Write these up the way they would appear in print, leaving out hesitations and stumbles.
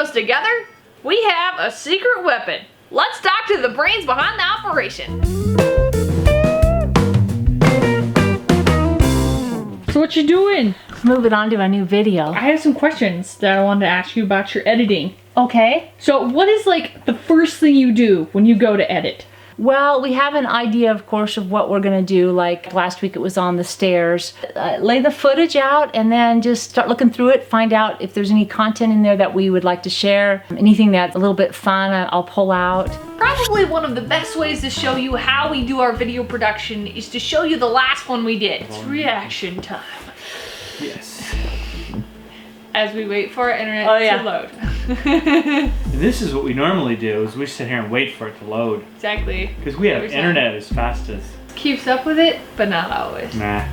videos together, we have a secret weapon. Let's talk to the brains behind the operation. So what you doing? Moving on to a new video. I have some questions that I wanted to ask you about your editing. Okay. So what is like the first thing you do when you go to edit? Well, we have an idea, of course, of what we're gonna do. Like last week it was on the stairs. Lay the footage out and then just start looking through it, find out if there's any content in there that we would like to share. Anything that's a little bit fun, I'll pull out. Probably one of the best ways to show you how we do our video production is to show you the last one we did. It's reaction time. Yes. As we wait for our internet to load. This is what we normally do, is we sit here and wait for it to load. Exactly. Because we have internet as fast as... Keeps up with it, but not always. Nah.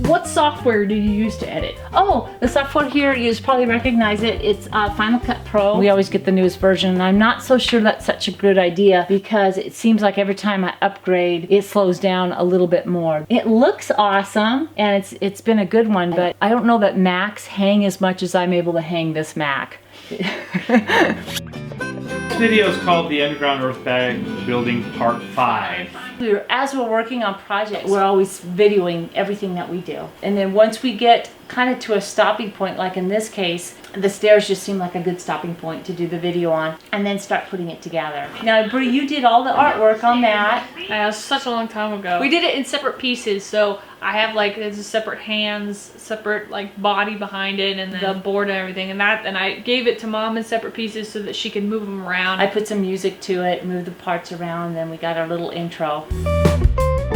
What software do you use to edit? Oh, the software here, you probably recognize it. It's Final Cut Pro. We always get the newest version, and I'm not so sure that's such a good idea because it seems like every time I upgrade, it slows down a little bit more. It looks awesome, and it's been a good one, but I don't know that Macs hang as much as I'm able to hang this Mac. This video is called The Underground Earth Bag Building Part 5. As we're working on projects, we're always videoing everything that we do. And then once we get kind of to a stopping point, like in this case, the stairs just seem like a good stopping point to do the video on, and then start putting it together. Now, Bree, you did all the artwork on that. That was such a long time ago. We did it in separate pieces, so I have like there's a separate hands, separate like body behind it, and then the board and everything, and I gave it to Mom in separate pieces so that she could move them around. I put some music to it, moved the parts around, and then we got our little intro.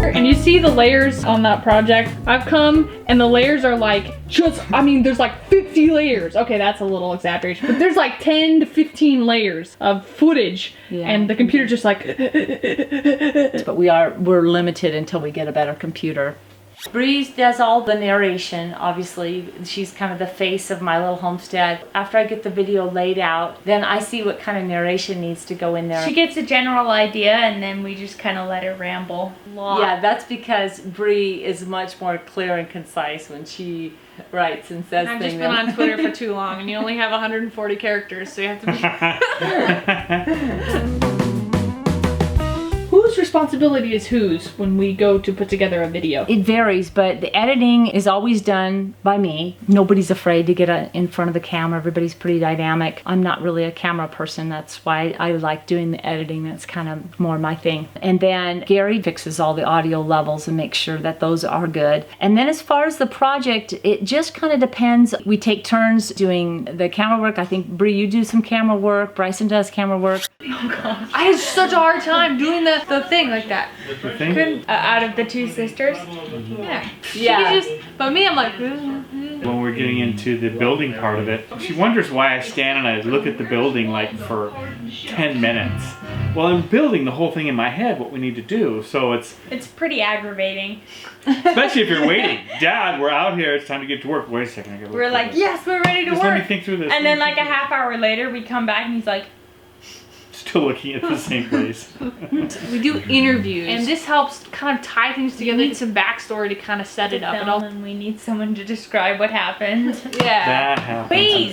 And you see the layers on that project. I've come and the layers are like there's like 50 layers. Okay, that's a little exaggeration, but there's like 10 to 15 layers of footage, and the computer's just like. But we're limited until we get a better computer. Bree does all the narration, obviously. She's kind of the face of my little homestead. After I get the video laid out, then I see what kind of narration needs to go in there. She gets a general idea and then we just kind of let her ramble. Yeah, that's because Bree is much more clear and concise when she writes and says I've things. just been on Twitter for too long, and you only have 140 characters, so you have to be... Whose responsibility is whose when we go to put together a video? It varies, but the editing is always done by me. Nobody's afraid to get in front of the camera. Everybody's pretty dynamic. I'm not really a camera person. That's why I like doing the editing. That's kind of more my thing. And then Gary fixes all the audio levels and makes sure that those are good. And then as far as the project, it just kind of depends. We take turns doing the camera work. I think, Bree, you do some camera work. Bryson does camera work. Oh gosh. I had such a hard time doing the thing like that. The thing? Out of the two sisters? Yeah. But me, I'm like... When we're getting into the building part of it, she wonders why I stand and I look at the building like for 10 minutes. Well, I'm building the whole thing in my head, what we need to do, so it's pretty aggravating. Especially if you're waiting. Dad, we're out here, it's time to get to work. Wait a second, I gotta look We're like, yes, we're ready to Just work. let me think through this. And then like a half hour later, we come back and he's like, still looking at the same place. We do interviews, and this helps kind of tie things together. We need some backstory to kind of set it up. And we need someone to describe what happened. Yeah. That happens. Wait,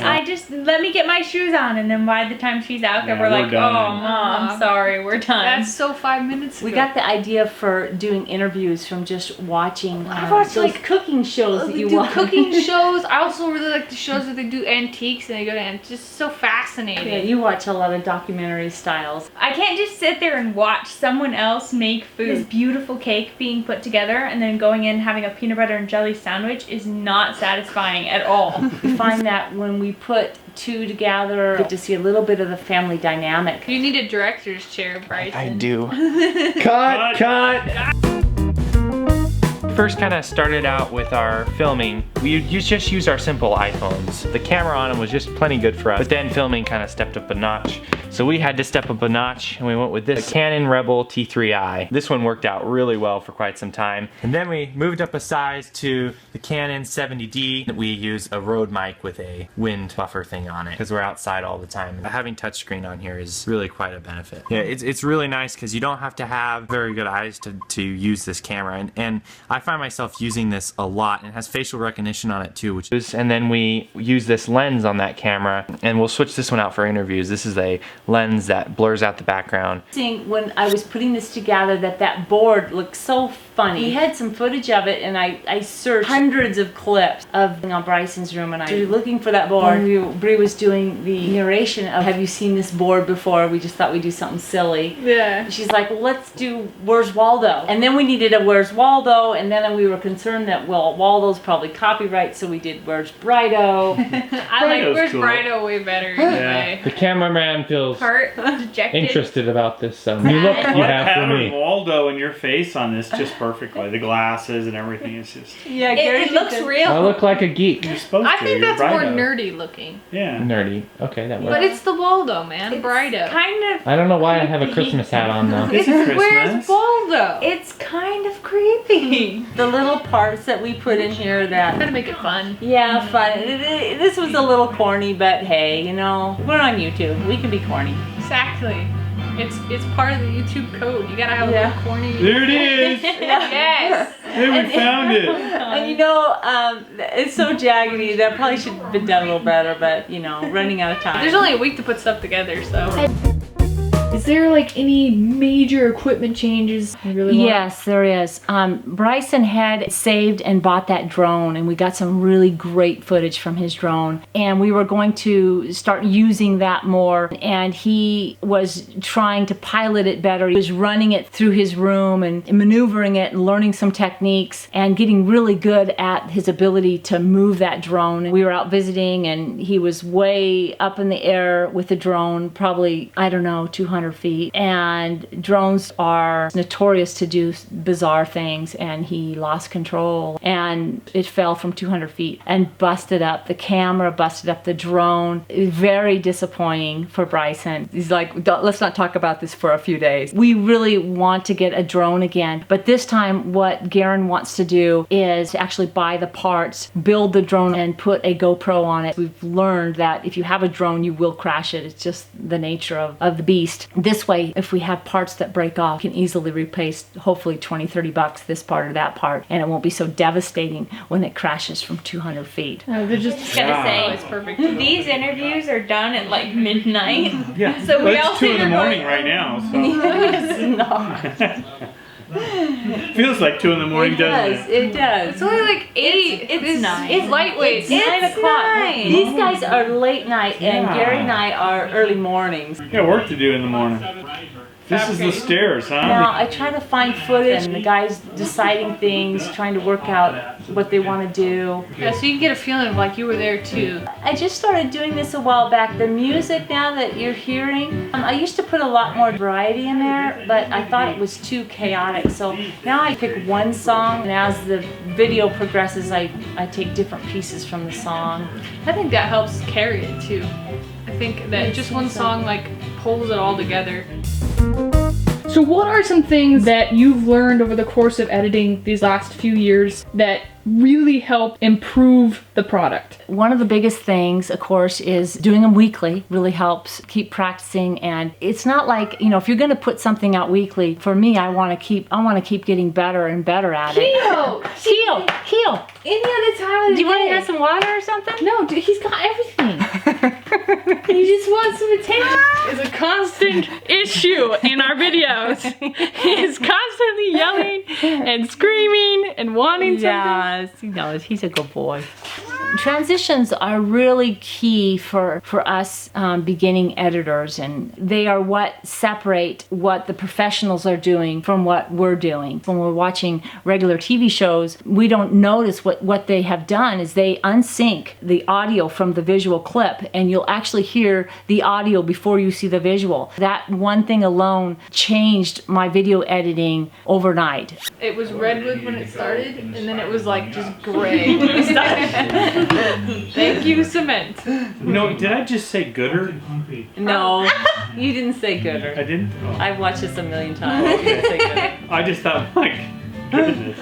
let me get my shoes on, and then by the time she's out there, we're like, done. oh, Mom, sorry, we're done. That's so 5 minutes ago. We got the idea for doing interviews from just watching I've watched those like cooking shows that you do watch. cooking shows. I also really like the shows that they do antiques, and they go to antiques. Just so fascinating. Yeah, you watch a lot of documentary styles. I can't just sit there and watch someone else make food. This beautiful cake being put together and then going in having a peanut butter and jelly sandwich is not satisfying at all. We find that when we put two together, we get to see a little bit of the family dynamic. You need a director's chair, Bryson. I do. Cut! First kind of started out with our filming. We just use our simple iPhones. The camera on them was just plenty good for us, but then filming kind of stepped up a notch. So we had to step up a notch and we went with this Canon Rebel T3i. This one worked out really well for quite some time. And then we moved up a size to the Canon 70D. We use a Rode mic with a wind buffer thing on it because we're outside all the time. And having touchscreen on here is really quite a benefit. Yeah, it's really nice because you don't have to have very good eyes to use this camera. And I find myself using this a lot, and it has facial recognition on it too, and then we use this lens on that camera, and we'll switch this one out for interviews. This is a lens that blurs out the background. When I was putting this together, that board looked so funny. We had some footage of it, and I searched hundreds of clips of on Bryson's room, and I was looking for that board. Bree was doing the narration of, have you seen this board before? We just thought we'd do something silly. Yeah. She's like, well, let's do Where's Waldo? And then we needed a Where's Waldo, and then we were concerned that, well, Waldo's probably copyright, so we did Where's Brido. I like Where's cool. Brido way better anyway. The cameraman feels dejected. interested about this. You look, you have for me. Waldo and your face on this just perfectly. The glasses and everything is just. Yeah, it looks real. I look like a geek. You're supposed to. I think that's You're more Brido. nerdy looking. Yeah. Nerdy. Okay, that works. But it's the Waldo, man. It's Brido. kind of. I don't know why I have a Christmas hat on though. This is Christmas. Where's Waldo? It's kind of creepy. The little parts that we put in here that... Try to make it fun. Yeah, fun. This was a little corny, but hey, you know, we're on YouTube. We can be corny. Exactly. It's part of the YouTube code. You gotta have a little corny. There it is. Yes. Hey, we found it. And you know, it's so jaggedy. That probably should have been done a little better, but you know, running out of time. There's only a week to put stuff together, so. Is there like any major equipment changes you really want? Yes, there is. Bryson had saved and bought that drone, and we got some really great footage from his drone, and we were going to start using that more, and he was trying to pilot it better. He was running it through his room and maneuvering it and learning some techniques and getting really good at his ability to move that drone. We were out visiting, and he was way up in the air with the drone, probably, I don't know, 200 feet, and drones are notorious to do bizarre things, and he lost control and it fell from 200 feet and busted up the camera, busted up the drone. Very disappointing for Bryson. He's like, let's not talk about this for a few days. We really want to get a drone again, but this time what Garen wants to do is to actually buy the parts, build the drone, and put a GoPro on it. We've learned that if you have a drone, you will crash it. It's just the nature of the beast. This way, if we have parts that break off, we can easily replace, hopefully 20, 30 bucks, this part or that part, and it won't be so devastating when it crashes from 200 feet. Oh, they're just gonna say, it's perfect. These interviews are done at like midnight. Yeah. So we it's all 2 in the figure morning going- right now. So. It's not. Feels like 2 in the morning, doesn't it? It does. It's only like 8. It's 9. It's lightweight. It's 9 o'clock. 9. These guys are late night, and Yeah. Gary and I are early mornings. Got work to do in the morning. This is the stairs, huh? Now, I try to find footage, and the guys deciding things, trying to work out what they want to do. Yeah, so you can get a feeling of like you were there too. I just started doing this a while back. The music now that you're hearing, I used to put a lot more variety in there, but I thought it was too chaotic. So now I pick one song, and as the video progresses, I take different pieces from the song. I think that helps carry it too. I think that just one song like pulls it all together. So what are some things that you've learned over the course of editing these last few years that really help improve the product? One of the biggest things, of course, is doing them weekly really helps keep practicing. And it's not like, you know, if you're going to put something out weekly, for me, I want to keep getting better and better at it. Heel. Any other time of the Do you want day. to have some water or something? No, dude, he's got everything. He just wants some attention. It's a constant issue in our videos. He is constantly yelling and screaming and wanting something. Yes, he knows. He's a good boy. Transitions are really key for us beginning editors, and they are what separate what the professionals are doing from what we're doing. When we're watching regular TV shows, we don't notice what they have done is they unsync the audio from the visual clip, and you'll actually hear the audio before you see the visual. That one thing alone changed my video editing overnight. It was redwood when it started, and then it was like just gray when it started. Thank you, cement. No, did I just say gooder? No. You didn't say gooder. I didn't? Oh. I've watched this a million times. Okay. You didn't say gooder. I just thought, my goodness.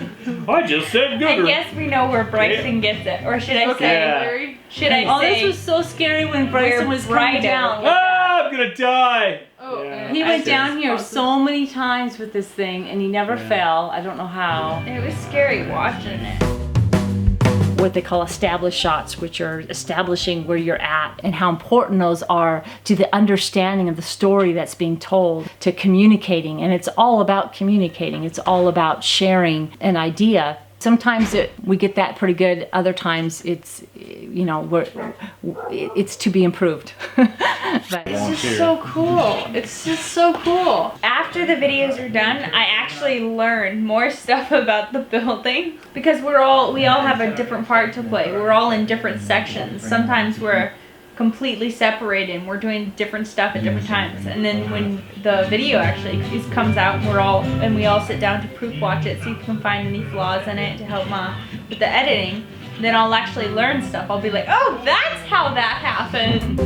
I just said I gooder. guess we know where Bryson gets it. Or should I say? Yeah. Should I Oh, say? this was so scary when Bryson was coming down. Ah, I'm gonna die. Oh, Yeah. He went down Seriously. here so many times with this thing and he never fell. I don't know how. It was scary watching it. What they call established shots, which are establishing where you're at and how important those are to the understanding of the story that's being told, to communicating. And it's all about communicating. It's all about sharing an idea. Sometimes we get that pretty good. Other times it's, you know, it's to be improved. But It's just so cool. It's just so cool. After the videos are done, I actually learned more stuff about the building because we all have a different part to play. We're all in different sections. Sometimes we're completely separated and we're doing different stuff at different times. And then when the video actually comes out, we all sit down to proof watch it, see if we can find any flaws in it to help with the editing. Then I'll actually learn stuff. I'll be like, oh, that's how that happened.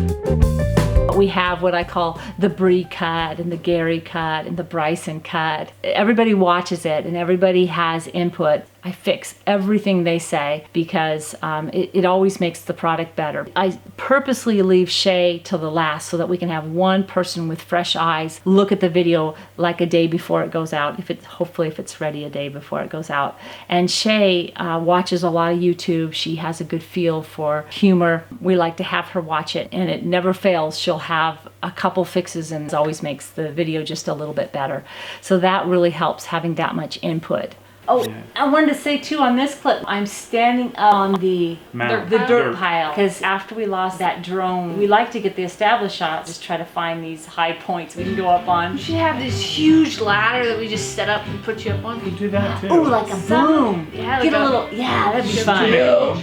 we have what I call the Bree cut and the Gary cut and the Bryson cut. Everybody watches it and everybody has input. I fix everything they say because it always makes the product better. I purposely leave Shay till the last so that we can have one person with fresh eyes look at the video like a day before it goes out, hopefully if it's ready a day before it goes out. And Shay watches a lot of YouTube. She has a good feel for humor. We like to have her watch it and it never fails. She'll have a couple fixes and it always makes the video just a little bit better. So that really helps having that much input. Oh, I wanted to say too on this clip, I'm standing on the dirt pile because after we lost that drone, we like to get the established shots, just try to find these high points we can go up on. We should have this huge ladder that we just set up and put you up on. We do that too. Oh, like a boom. Yeah, Get like a little, yeah, that'd be fun.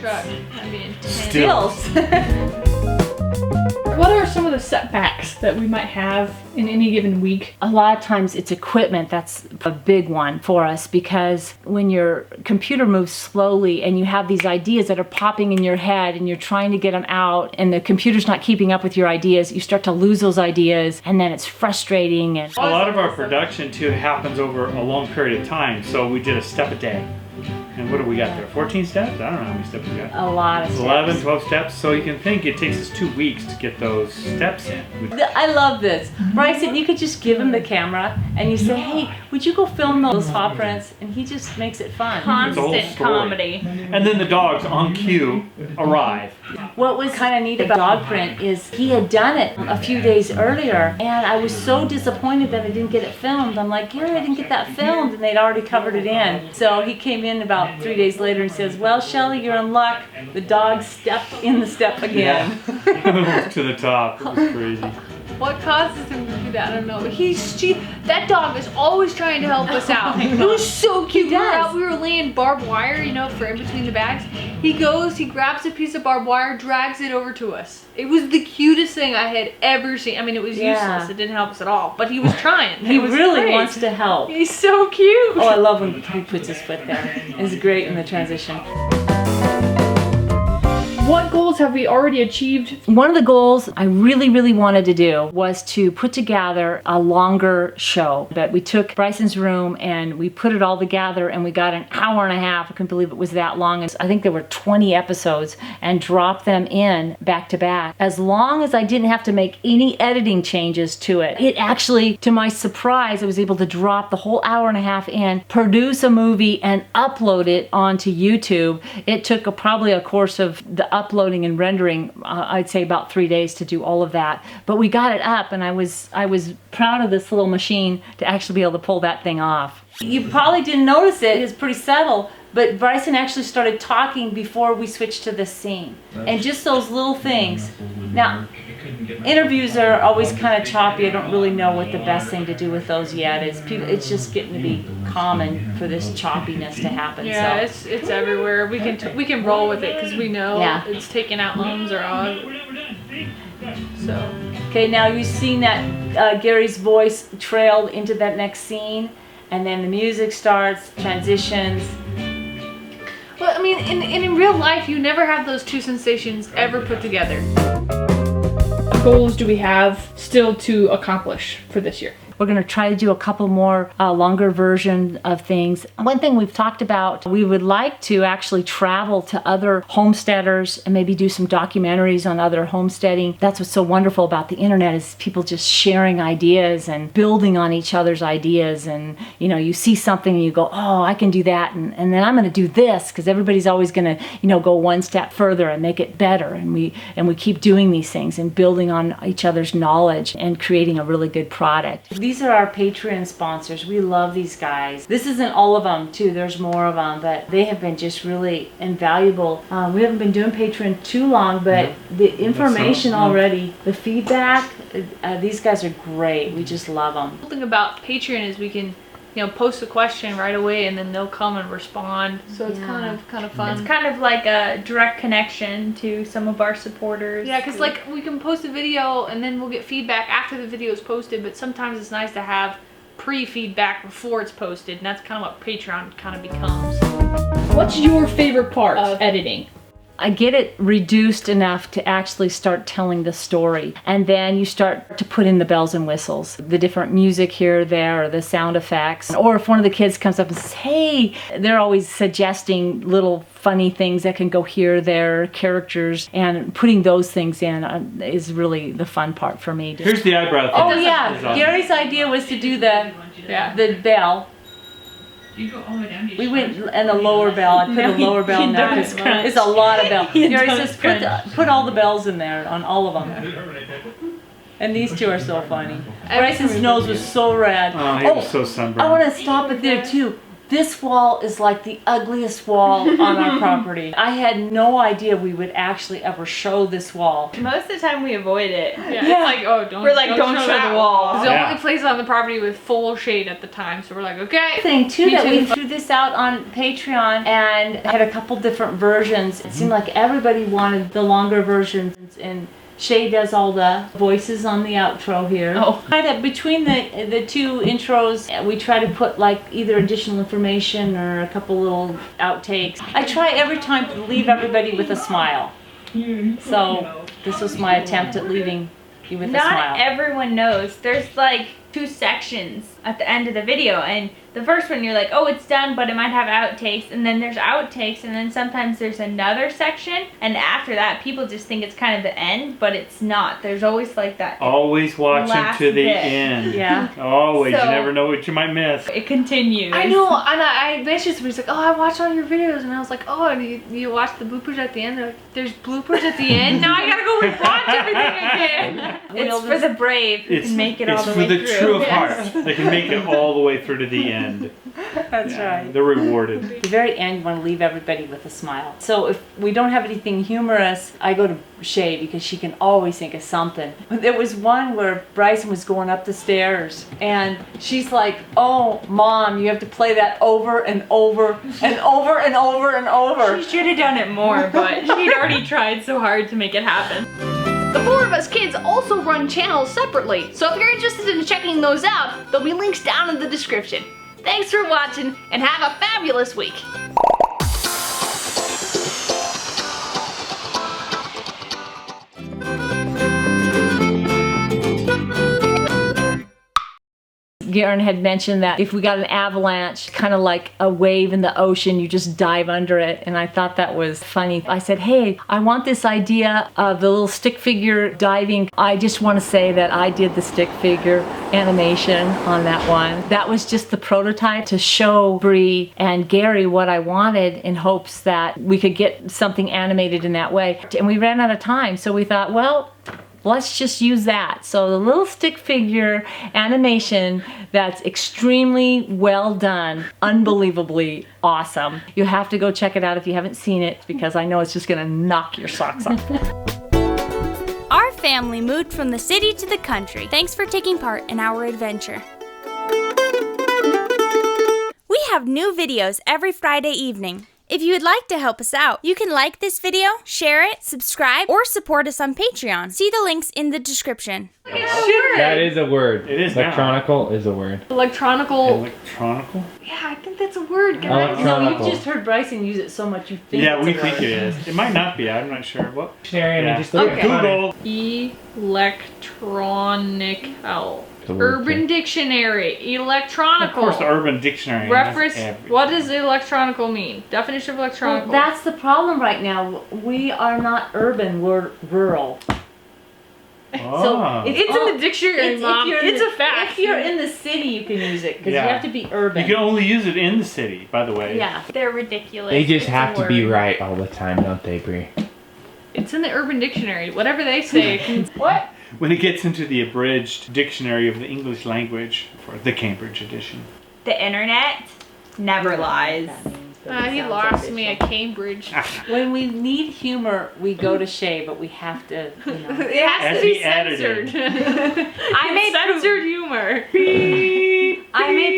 Truck. That'd be intense. Stills. What are some of the setbacks that we might have in any given week? A lot of times it's equipment that's a big one for us because when your computer moves slowly and you have these ideas that are popping in your head and you're trying to get them out and the computer's not keeping up with your ideas, you start to lose those ideas and then it's frustrating. And a lot of our production too happens over a long period of time, so we did a step a day. And what do we got there? 14 steps? I don't know how many steps we got. A lot of steps. 11, 12 steps. So you can think it takes us 2 weeks to get those steps in. I love this. Bryson, you could just give him the camera and you say, hey, would you go film those paw prints? And he just makes it fun. Constant comedy. And then the dogs on cue arrive. What was kind of neat about dog print is he had done it a few days earlier and I was so disappointed that I didn't get it filmed. I'm like, Gary, I didn't get that filmed, and they'd already covered it in. So he came in about 3 days later and says, well, Shelly, you're in luck. The dog stepped in the step again. Yeah. To the top. It was crazy. What causes him to do that? I don't know. That dog is always trying to help us out. It was so cute. We were laying barbed wire, you know, for in between the bags. He goes, he grabs a piece of barbed wire, drags it over to us. It was the cutest thing I had ever seen. I mean, it was useless. It didn't help us at all. But he was trying. He really wants to help. He's so cute. Oh, I love when he puts his foot there. It's great in the transition. What goals have we already achieved? One of the goals I really, really wanted to do was to put together a longer show. But we took Bryson's room and we put it all together and we got an hour and a half. I couldn't believe it was that long. I think there were 20 episodes and dropped them in back to back. As long as I didn't have to make any editing changes to it. It actually, to my surprise, I was able to drop the whole hour and a half in, produce a movie and upload it onto YouTube. It took probably a course of the uploading and rendering, I'd say about 3 days to do all of that. But we got it up and I was proud of this little machine to actually be able to pull that thing off. You probably didn't notice it, it's pretty subtle, but Bryson actually started talking before we switched to this scene. And just those little things. Now, interviews are always kind of choppy. I don't really know what the best thing to do with those yet is. It's just getting to be common for this choppiness to happen. Yeah, so. it's everywhere. We can roll with it because we know it's taking out ums or odds. So. Okay, now you've seen that Gary's voice trailed into that next scene, and then the music starts, transitions. Well, I mean, in real life, you never have those two sensations ever put together. goals do we have still to accomplish for this year? We're going to try to do a couple more longer version of things. One thing we've talked about, we would like to actually travel to other homesteaders and maybe do some documentaries on other homesteading. That's what's so wonderful about the internet, is people just sharing ideas and building on each other's ideas. And you know, you see something and you go, oh, I can do that, and then I'm going to do this, because everybody's always going to, you know, go one step further and make it better. And we keep doing these things and building on each other's knowledge and creating a really good product. These are our Patreon sponsors. We love these guys. This isn't all of them too, there's more of them, but they have been just really invaluable. We haven't been doing Patreon too long, but the information already, the feedback, these guys are great. We just love them. The thing about Patreon is we can, you know, post a question right away and then they'll come and respond. So it's kind of fun. It's kind of like a direct connection to some of our supporters. Yeah, because like we can post a video and then we'll get feedback after the video is posted, but sometimes it's nice to have pre-feedback before it's posted, and that's kind of what Patreon kind of becomes. What's your favorite part of editing? I get it reduced enough to actually start telling the story, and then you start to put in the bells and whistles, the different music here, there, or the sound effects. Or if one of the kids comes up and says, hey, they're always suggesting little funny things that can go here, there, characters, and putting those things in is really the fun part for me. Here's the eyebrow thing. Oh yeah, Gary's idea was to do the bell. We went in a lower bell. I put a lower bell in there because it's a lot of bells. Gary says put all the bells in there, on all of them. And these two are so funny. Bryson's nose was so red. Oh, he was so sunburned. I want to stop it there too. This wall is like the ugliest wall on our property. I had no idea we would actually ever show this wall. Most of the time we avoid it. Yeah. It's like, oh, don't show the wall. It's the only place on the property with full shade at the time, so we're like, okay. Thing too, that we threw this out on Patreon and had a couple different versions. It seemed like everybody wanted the longer versions, and Shay does all the voices on the outro here. Oh. Between the two intros, we try to put like either additional information or a couple little outtakes. I try every time to leave everybody with a smile. So this was my attempt at leaving you with a smile. Not everyone knows. There's like 2 sections at the end of the video, and the first one you're like, oh, it's done, but it might have outtakes, and then there's outtakes, and then sometimes there's another section, and after that people just think it's kind of the end, but it's not. There's always like that. Always watching to the end. Yeah. Always. So, you never know what you might miss. It continues. I know, and I mentioned somebody's like, oh, I watched all your videos, and I was like, oh, and you watched the bloopers at the end? They're like, there's bloopers at the end? Now I gotta go watch everything again. It's for the brave who can make it all the way through. It's for the true of heart. They can make it all the way through to the end. That's right. They're rewarded. At the very end, you want to leave everybody with a smile. So if we don't have anything humorous, I go to Shay because she can always think of something. There was one where Bryson was going up the stairs and she's like, oh, Mom, you have to play that over and over and over and over and over. She should have done it more, but she'd already tried so hard to make it happen. The 4 of us kids also run channels separately, so if you're interested in checking those out, there'll be links down in the description. Thanks for watching, and have a fabulous week. Garen had mentioned that if we got an avalanche, kind of like a wave in the ocean, you just dive under it, and I thought that was funny. I said, hey, I want this idea of the little stick figure diving. I just want to say that I did the stick figure animation on that one. That was just the prototype to show Bree and Gary what I wanted, in hopes that we could get something animated in that way. And we ran out of time, so we thought, well, let's just use that. So the little stick figure animation that's extremely well done, unbelievably awesome. You have to go check it out if you haven't seen it, because I know it's just gonna knock your socks off. Our family moved from the city to the country. Thanks for taking part in our adventure. We have new videos every Friday evening. If you would like to help us out, you can like this video, share it, subscribe, or support us on Patreon. See the links in the description. That is a word. It is now. Electronical is a word. Electronical. Electronical? Yeah, I think that's a word, guys. No, you've just heard Bryson use it so much you think Yeah, it's we a think word. it is. It might not be. I'm not sure. What? Dictionary, Yeah. just look at Google. Electronical. The word Urban thing. Dictionary. Electronical. Of course, the Urban Dictionary. Reference. has everything. What does electronical mean? Definition of Well, electronical. that's the problem right now. We are not urban, we're rural. Ah. it's in the dictionary, Mom. It's a fact. If you're in the city, you can use it because Yeah. you have to be urban. You can only use it in the city, by the way. Yeah. They're ridiculous. They just It's a have to be word. right all the time, don't they, Brie? It's in the Urban Dictionary. Whatever they say. What? When it gets into the abridged dictionary of the English language for the Cambridge edition. The internet never lies. He lost me at Cambridge. When we need humor, we go to Shay, but we have to, you know. It has As to be we edited. censored. I made censored humor. I made